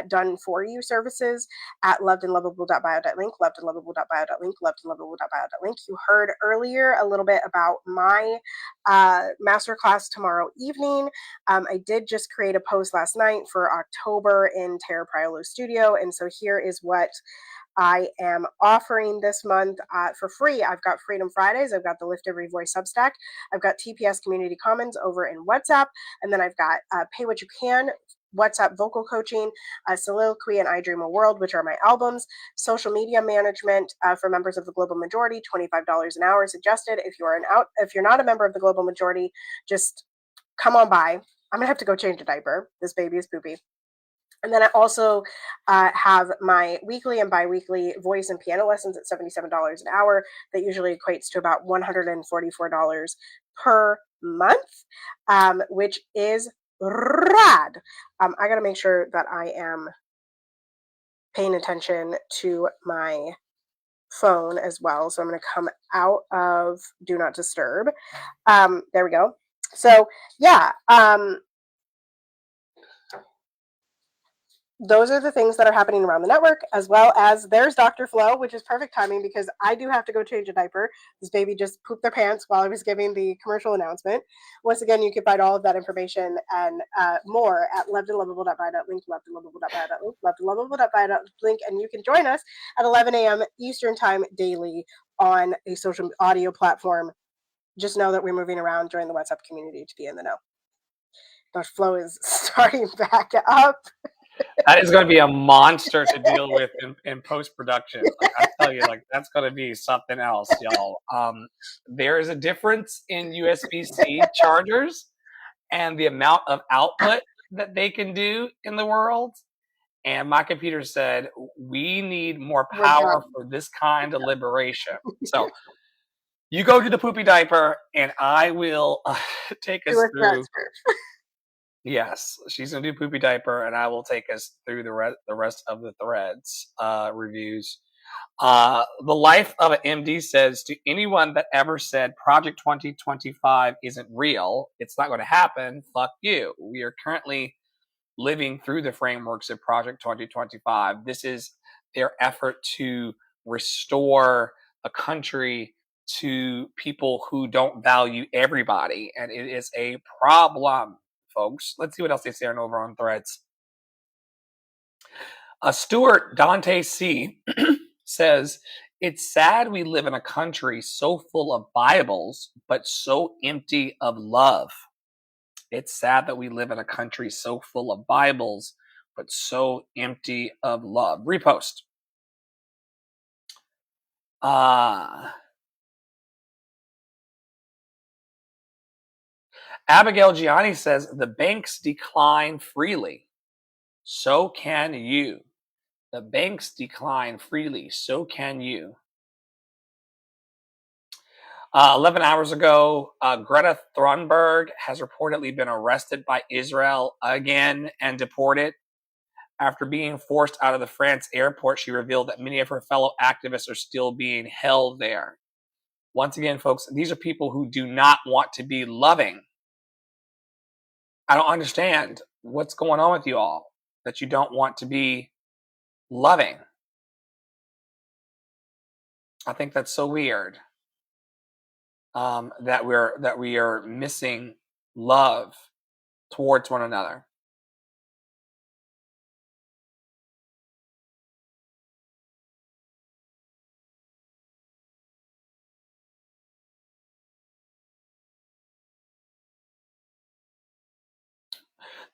done for you services at lovedandlovable.bio.link, lovedandlovable.bio.link, lovedandlovable.bio.link. You heard earlier a little bit about my masterclass tomorrow evening. I did just create a post last night for October in Tara Priolo's studio, and so here is what I am offering this month for free. I've got Freedom Fridays. I've got the Lift Every Voice Substack. I've got TPS Community Commons over in WhatsApp. And then I've got Pay What You Can, WhatsApp vocal coaching, Soliloquy, and I Dream a World, which are my albums. Social media management for members of the Global Majority, $25 an hour suggested. If you're not a member of the Global Majority, just come on by. I'm gonna have to go change a diaper. This baby is poopy. And then I also have my weekly and bi-weekly voice and piano lessons at $77 an hour. That usually equates to about $144 per month, which is rad. I got to make sure that I am paying attention to my phone as well. So I'm going to come out of Do Not Disturb. There we go. So yeah, those are the things that are happening around the network, as well as there's Dr. Flo, which is perfect timing because I do have to go change a diaper. This baby just pooped their pants while I was giving the commercial announcement. Once again, you can find all of that information and more at lovedandlovable.bio.link, lovedandlovable.bio.link, lovedandlovable.bio.link, and you can join us at 11 a.m. Eastern Time daily on a social audio platform. Just know that we're moving around during the WhatsApp community to be in the know. Dr. Flo is starting back up. That is going to be a monster to deal with in post production. Like, I tell you, like that's going to be something else, y'all. There is a difference in USB-C chargers and the amount of output that they can do in the world. And my computer said we need more power for this kind of liberation. So you go to the poopy diaper, and I will take us through. Yes, she's gonna do poopy diaper, and I will take us through the rest of the threads reviews. The life of an MD says to anyone that ever said Project 2025 isn't real, it's not going to happen. Fuck you. We are currently living through the frameworks of Project 2025. This is their effort to restore a country to people who don't value everybody. And it is a problem, folks. Let's see what else they say over on Threads. Stuart Dante C says, it's sad we live in a country so full of Bibles, but so empty of love. It's sad that we live in a country so full of Bibles, but so empty of love. Repost. Abigail Gianni says, the banks decline freely. So can you. The banks decline freely. So can you. 11 hours ago, Greta Thunberg has reportedly been arrested by Israel again and deported. After being forced out of the France airport, she revealed that many of her fellow activists are still being held there. Once again, folks, these are people who do not want to be loving. I don't understand what's going on with you all, that you don't want to be loving. I think that's so weird. That we are missing love towards one another.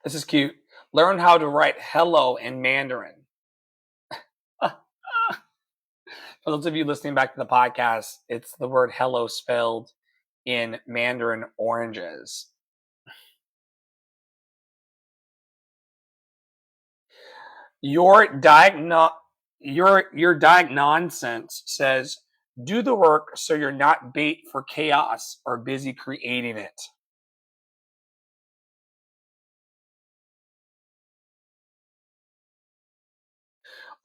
This is cute. Learn how to write hello in Mandarin. For those of you listening back to the podcast, it's the word hello spelled in Mandarin oranges. Your diagnonsense says, do the work so you're not bait for chaos or busy creating it.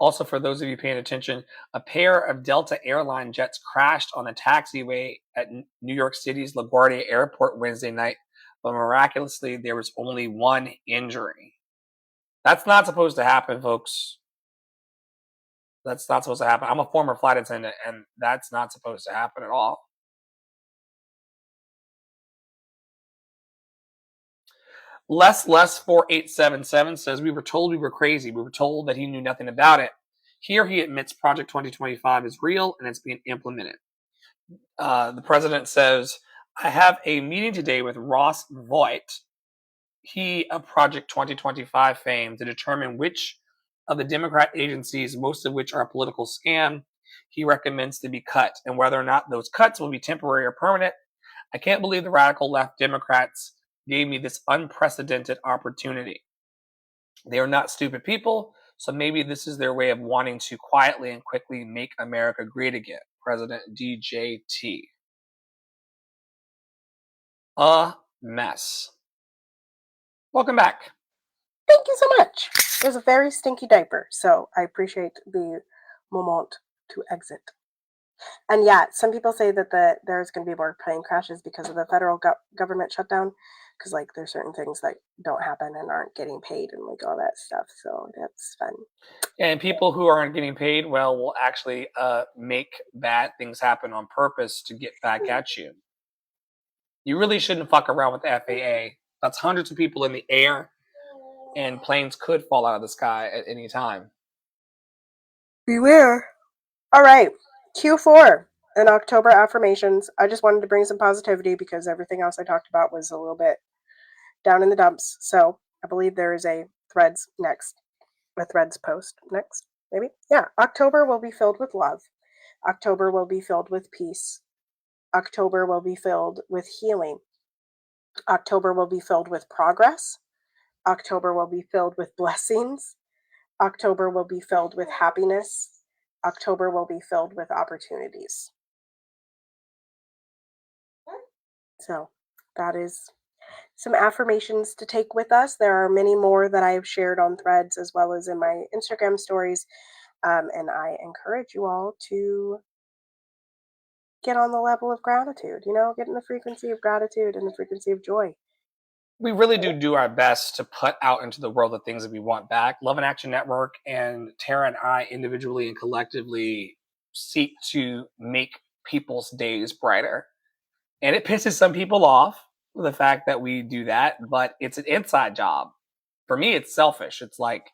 Also, for those of you paying attention, a pair of Delta airline jets crashed on the taxiway at New York City's LaGuardia Airport Wednesday night, but miraculously, there was only one injury. That's not supposed to happen, folks. That's not supposed to happen. I'm a former flight attendant, and that's not supposed to happen at all. Less 4877 says, we were told we were crazy. We were told that he knew nothing about it. Here he admits Project 2025 is real and it's being implemented. The president says, I have a meeting today with Ross Voigt, he of Project 2025 fame, to determine which of the Democrat agencies, most of which are a political scam, he recommends to be cut, and whether or not those cuts will be temporary or permanent. I can't believe the radical left Democrats gave me this unprecedented opportunity. They are not stupid people, so maybe this is their way of wanting to quietly and quickly make America great again. President DJT. A mess. Welcome back. Thank you so much. It was a very stinky diaper, so I appreciate the moment to exit. And yeah, some people say that there's going to be more plane crashes because of the federal government shutdown, because like there's certain things that don't happen and aren't getting paid and like all that stuff. So that's fun. And people who aren't getting paid, well, will actually make bad things happen on purpose to get back at you. You really shouldn't fuck around with the FAA. That's hundreds of people in the air, and planes could fall out of the sky at any time. Beware. All right, Q4 and October affirmations. I just wanted to bring some positivity because everything else I talked about was a little bit down in the dumps. So I believe there is a Threads next, a Threads post next, maybe. Yeah, October will be filled with love. October will be filled with peace. October will be filled with healing. October will be filled with progress. October will be filled with blessings. October will be filled with happiness. October will be filled with opportunities. So that is some affirmations to take with us. There are many more that I've shared on Threads as well as in my Instagram stories. And I encourage you all to get on the level of gratitude, get in the frequency of gratitude and the frequency of joy. we really do our best to put out into the world the things that we want back. Love and Action Network and Tara and I individually and collectively seek to make people's days brighter. And it pisses some people off, the fact that we do that, but it's an inside job. For me, it's selfish. It's like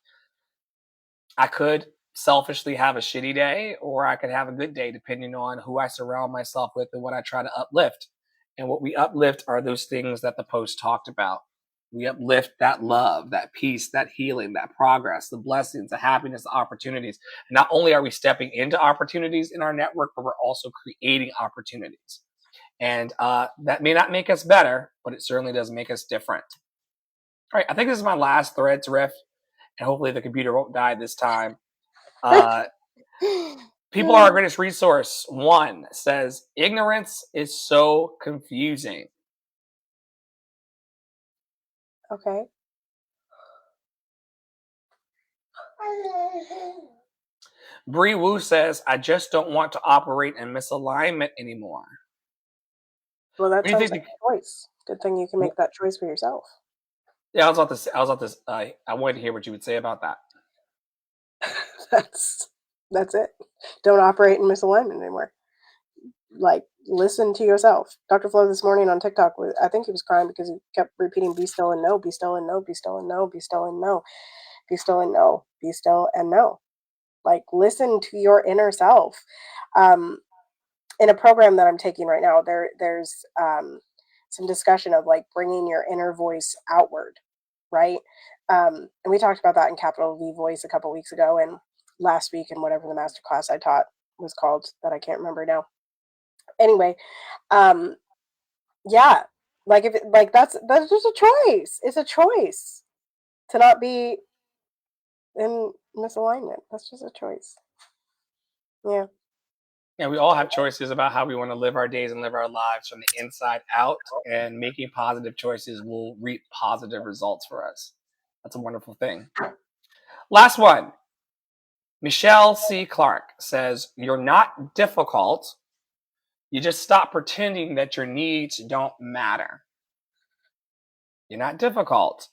I could selfishly have a shitty day, or I could have a good day, depending on who I surround myself with and what I try to uplift. And what we uplift are those things that the post talked about. We uplift that love, that peace, that healing, that progress, the blessings, the happiness, the opportunities. Not only are we stepping into opportunities in our network, but we're also creating opportunities. And that may not make us better, but it certainly does make us different. All right, I think this is my last thread to riff, and hopefully the computer won't die this time. People are our greatest resource. One says, ignorance is so confusing. Okay. Bree Wu says, I just don't want to operate in misalignment anymore. Well, that sounds like a choice. Good thing you can make that choice for yourself. Yeah, I wanted to hear what you would say about that. That's it. Don't operate in misalignment anymore. Like, listen to yourself. Dr. Flo this morning on TikTok, I think he was crying because he kept repeating, be still and know, be still and know, be still and know, be still and know, be still and know, be still and know. Like, listen to your inner self. In a program that I'm taking right now, there's some discussion of like bringing your inner voice outward, right? And we talked about that in Capital V Voice a couple weeks ago, and last week, and whatever the masterclass I taught was called that I can't remember now. Anyway, yeah, like if like that's just a choice. It's a choice to not be in misalignment. That's just a choice. Yeah. Yeah, we all have choices about how we want to live our days and live our lives from the inside out, and making positive choices will reap positive results for us. That's a wonderful thing. Last one. Michelle C. Clark says, you're not difficult. You just stop pretending that your needs don't matter. You're not difficult.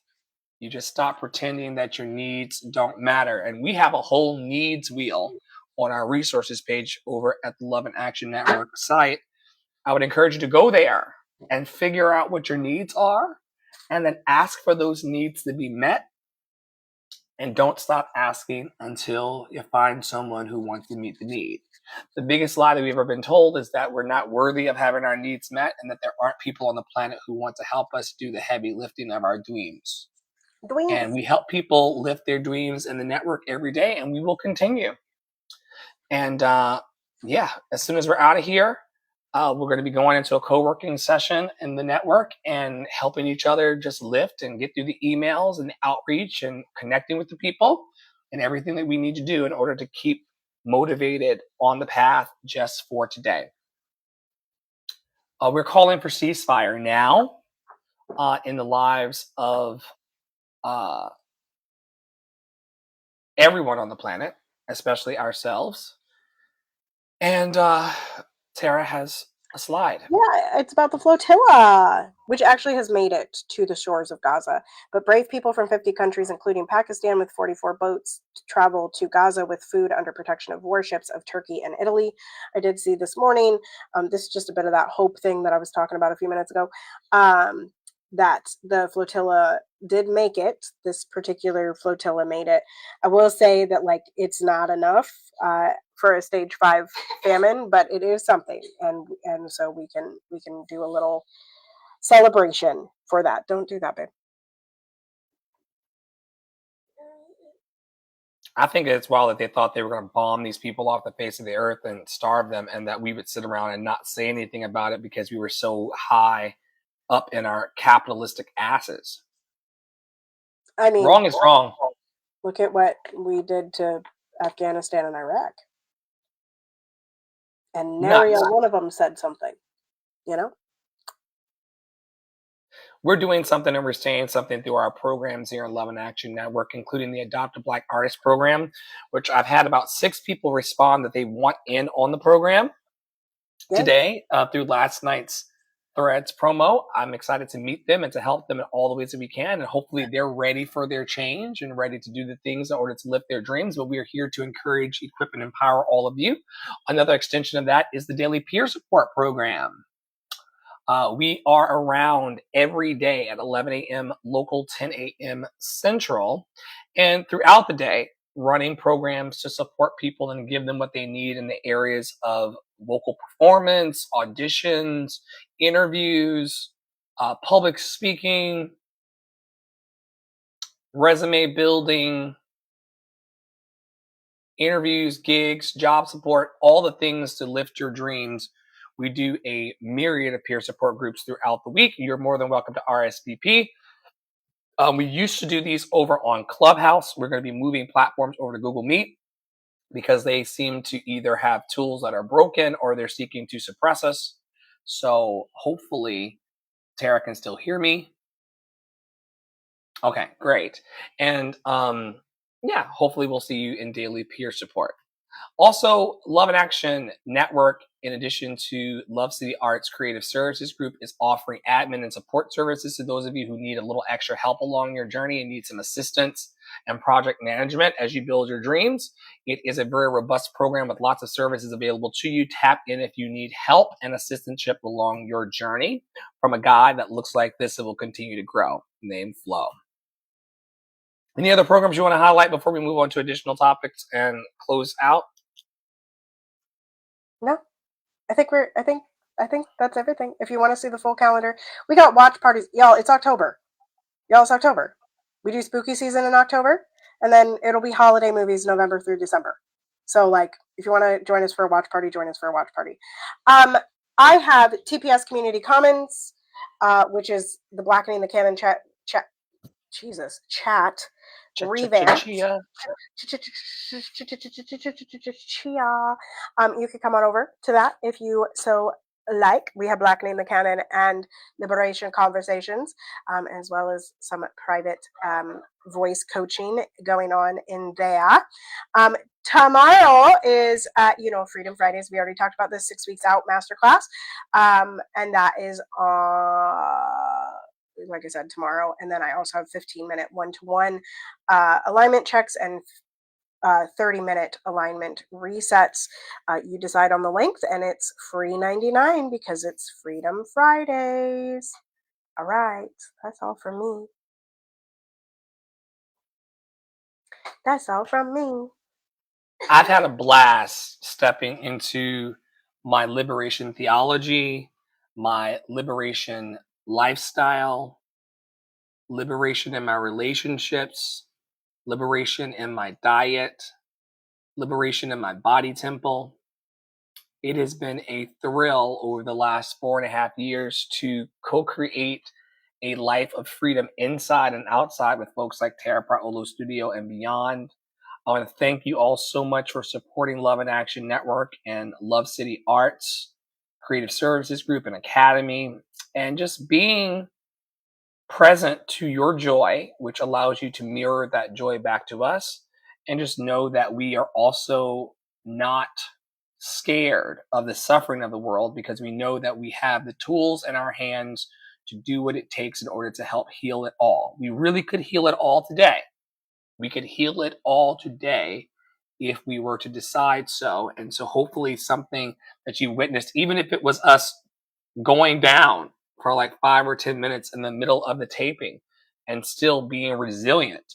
You just stop pretending that your needs don't matter. And we have a whole needs wheel on our resources page over at the Love and Action Network site. I would encourage you to go there and figure out what your needs are, and then ask for those needs to be met. And don't stop asking until you find someone who wants to meet the need. The biggest lie that we've ever been told is that we're not worthy of having our needs met, and that there aren't people on the planet who want to help us do the heavy lifting of our dreams. And we help people lift their dreams in the network every day, and we will continue. And yeah, as soon as we're out of here, we're going to be going into a co-working session in the network and helping each other just lift and get through the emails and the outreach and connecting with the people and everything that we need to do in order to keep motivated on the path just for today. We're calling for ceasefire now in the lives of everyone on the planet, especially ourselves. And Tara has a slide. Yeah, it's about the flotilla, which actually has made it to the shores of Gaza. But brave people from 50 countries, including Pakistan, with 44 boats, travel to Gaza with food under protection of warships of Turkey and Italy. I did see this morning, this is just a bit of that hope thing that I was talking about a few minutes ago, that the flotilla did make it. This particular flotilla made it. I will say that, like, it's not enough for a stage 5 famine, but it is something, and so we can do a little celebration for that. Don't do that, babe. I think it's wild that they thought they were going to bomb these people off the face of the earth and starve them, and that we would sit around and not say anything about it because we were so high up in our capitalistic asses. I mean, wrong is wrong. Look at what we did to Afghanistan and Iraq. And nary one of them said something, you know? We're doing something, and we're saying something through our programs here in Love and Action Network, including the Adopt a Black Artist program, which I've had about 6 people respond that they want in on the program today through last night's Threads promo. I'm excited to meet them and to help them in all the ways that we can. And hopefully they're ready for their change and ready to do the things in order to live their dreams. But we are here to encourage, equip, and empower all of you. Another extension of that is the Daily Peer Support Program. We are around every day at 11 a.m. local, 10 a.m. central, and throughout the day, running programs to support people and give them what they need in the areas of vocal performance, auditions, interviews, public speaking, resume building, interviews, gigs, job support, all the things to lift your dreams. We do a myriad of peer support groups throughout the week. You're more than welcome to RSVP. We used to do these over on Clubhouse. We're going to be moving platforms over to Google Meet because they seem to either have tools that are broken or they're seeking to suppress us. So hopefully Tara can still hear me. Okay, great. And yeah, hopefully we'll see you in daily peer support. Also, Love in Action Network, in addition to Love City Arts Creative Services Group, is offering admin and support services to those of you who need a little extra help along your journey and need some assistance and project management as you build your dreams. It is a very robust program with lots of services available to you. Tap in if you need help and assistantship along your journey from a guy that looks like this and will continue to grow, named Flo. Any other programs you want to highlight before we move on to additional topics and close out? No, I think that's everything. If you want to see the full calendar, we got watch parties. Y'all, it's October. It's October. We do spooky season in October, and then it'll be holiday movies November through December. So, like, if you want to join us for a watch party, join us for a watch party. I have TPS Community Commons, which is the Blackening the Canon chat revamped. You can come on over to that if you so like. We have Blackening the Canon and Liberation Conversations, as well as some private voice coaching going on in there. Tomorrow is, Freedom Fridays. We already talked about this 6 weeks out masterclass, and that is like I said, tomorrow. And then I also have 15-minute one-to-one alignment checks and 30-minute alignment resets. You decide on the length, and it's free $99 because it's Freedom Fridays. All right, that's all from me. That's all from me. I've had a blast stepping into my liberation theology, my liberation lifestyle, liberation in my relationships, liberation in my diet, liberation in my body temple. It has been a thrill over the last 4.5 years to co-create a life of freedom inside and outside with folks like Tara Olo Studio and beyond. I want to thank you all so much for supporting Love in Action Network and Love City Arts Creative Services Group and Academy, and just being present to your joy, which allows you to mirror that joy back to us. And just know that we are also not scared of the suffering of the world, because we know that we have the tools in our hands to do what it takes in order to help heal it all. We really could heal it all today. We could heal it all today if we were to decide so. And so hopefully something that you witnessed, even if it was us going down for like 5 or 10 minutes in the middle of the taping and still being resilient.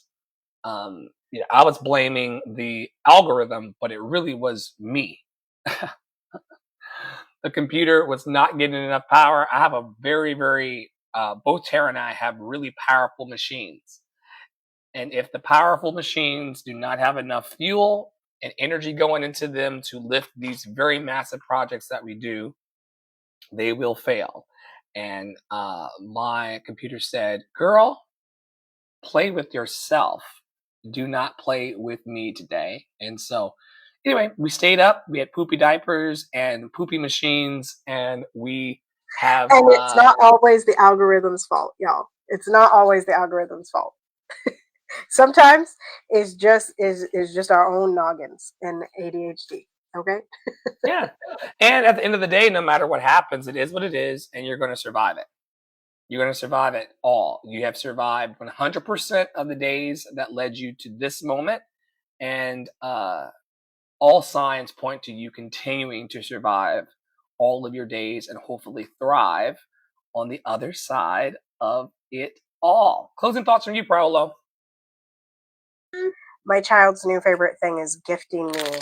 I was blaming the algorithm, but it really was me. The computer was not getting enough power. I have a very, very, both Tara and I have really powerful machines. And if the powerful machines do not have enough fuel and energy going into them to lift these very massive projects that we do, they will fail. And my computer said, girl, play with yourself. Do not play with me today. And so anyway, we stayed up. We had poopy diapers and poopy machines, and we have... And it's not always the algorithm's fault, y'all. It's not always the algorithm's fault. Sometimes it's just our own noggins and ADHD. Okay. Yeah. And at the end of the day, no matter what happens, it is what it is, and you're going to survive it. You're going to survive it all. You have survived 100% of the days that led you to this moment. And all signs point to you continuing to survive all of your days and hopefully thrive on the other side of it all. Closing thoughts from you, Paolo. My child's new favorite thing is gifting me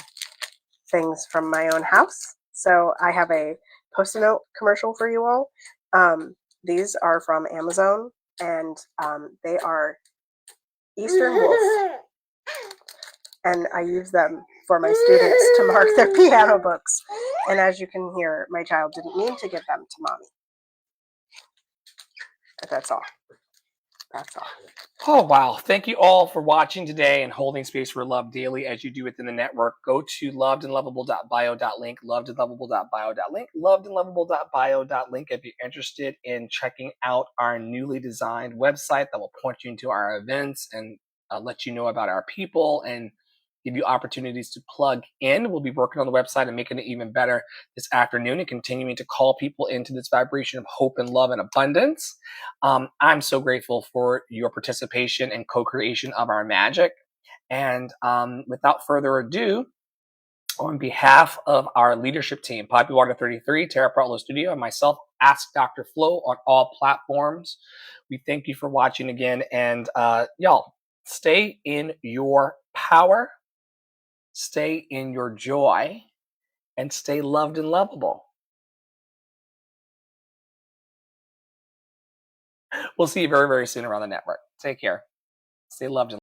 things from my own house. So I have a Post-it note commercial for you all. These are from Amazon, and they are Eastern Wolf, and I use them for my students to mark their piano books. And as you can hear, my child didn't mean to give them to mommy. But that's all. That's all. Oh, wow. Thank you all for watching today and holding space for love daily as you do within the network. Go to lovedandlovable.bio.link, lovedandlovable.bio.link, lovedandlovable.bio.link if you're interested in checking out our newly designed website that will point you into our events and let you know about our people and give you opportunities to plug in. We'll be working on the website and making it even better this afternoon and continuing to call people into this vibration of hope and love and abundance. I'm so grateful for your participation and co-creation of our magic. And without further ado, on behalf of our leadership team, Poppy Water 33, Terra Praolo Studio, and myself, Ask Dr. Flo on all platforms, we thank you for watching again. And y'all, stay in your power, stay in your joy, and stay loved and lovable. We'll see you very, very soon around the network. Take care. Stay loved and